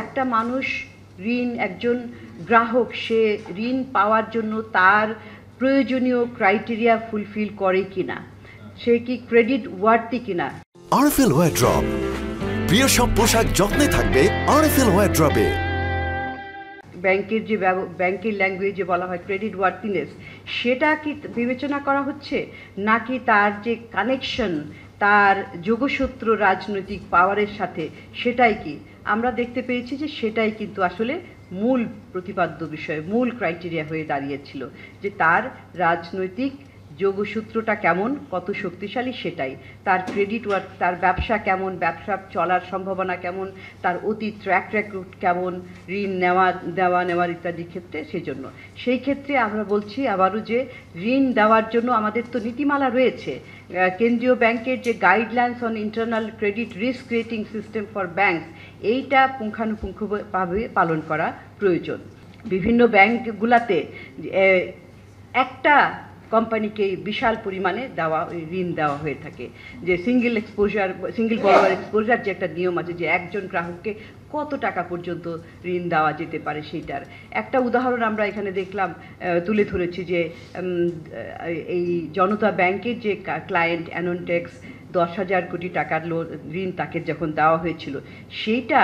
একটা মানুষ একজন গ্রাহক সে ঋণ পাওয়ার জন্য তার প্রয়োজনীয় ক্রাইটেরিয়া ফুলফিল করে কিনা, সে কি ক্রেডিট ওয়ার্থি কিনা। আরএফএল ওয়ারড্রপ, প্রিয় সব পোশাক যত্নে থাকবে আরএফএল ওয়ারড্রপে। ব্যাংকের ল্যাঙ্গুয়েজে বলা হয় ক্রেডিট ওয়ার্থিনেস, সেটা কি বিবেচনা করা হচ্ছে, নাকি তার যে কানেকশন, তার যোগসূত্র রাজনৈতিক পাওয়ারের সাথে, সেটাই কি আমরা দেখতে পেয়েছি যে সেটাই কিন্তু আসলে মূল প্রতিপাদ্য বিষয়, মূল ক্রাইটেরিয়া হয়ে দাঁড়িয়েছিল, যে তার রাজনৈতিক যোগসূত্রটা কেমন, কত শক্তিশালী, সেটাই তার ক্রেডিট ওয়ার্থ, তার ব্যবসা কেমন, ব্যবসা চলার সম্ভাবনা কেমন, তার অতীত ট্র্যাক রেকর্ড কেমন, ঋণ নেওয়ার ইত্যাদি ক্ষেত্রে। সেজন্য সেই ক্ষেত্রে আমরা বলছি আবারও যে ঋণ দেওয়ার জন্য আমাদের তো নীতিমালা রয়েছে, কেন্দ্রীয় ব্যাংকের যে guidelines on internal credit risk rating system for banks, এইটা পুঙ্খানুপুঙ্খভাবে পালন করা প্রয়োজন। বিভিন্ন ব্যাংকগুলোতে একটা কোম্পানিকে বিশাল পরিমাণে ঋণ দেওয়া হয়ে থাকে, যে সিঙ্গেল বরোয়ার এক্সপোজার যে একটা নিয়ম আছে, যে একজন গ্রাহককে কত টাকা পর্যন্ত ঋণ দেওয়া যেতে পারে, সেইটার একটা উদাহরণ আমরা এখানে দেখলাম, তুলে ধরেছি যে এই জনতা ব্যাংকের যে ক্লায়েন্ট অ্যানোনটেক্স 10,000 কোটি টাকার ঋণ তাকে যখন দেওয়া হয়েছিল, সেইটা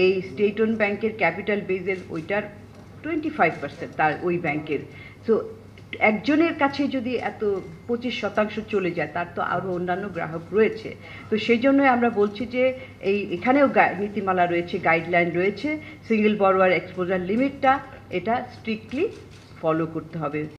এই স্টেট ওন ব্যাংকের ক্যাপিটাল বেজের ওইটার 25% তার ওই ব্যাংকের। তো একজনের কাছে যদি এত 25% চলে যায়, তার তো আরও অন্যান্য গ্রাহক রয়েছে। তো সেই জন্যই আমরা বলছি যে এখানেও নীতিমালা রয়েছে, গাইডলাইন রয়েছে, সিঙ্গেল বরোয়ার এক্সপোজার লিমিটটা এটা স্ট্রিক্টলি ফলো করতে হবে।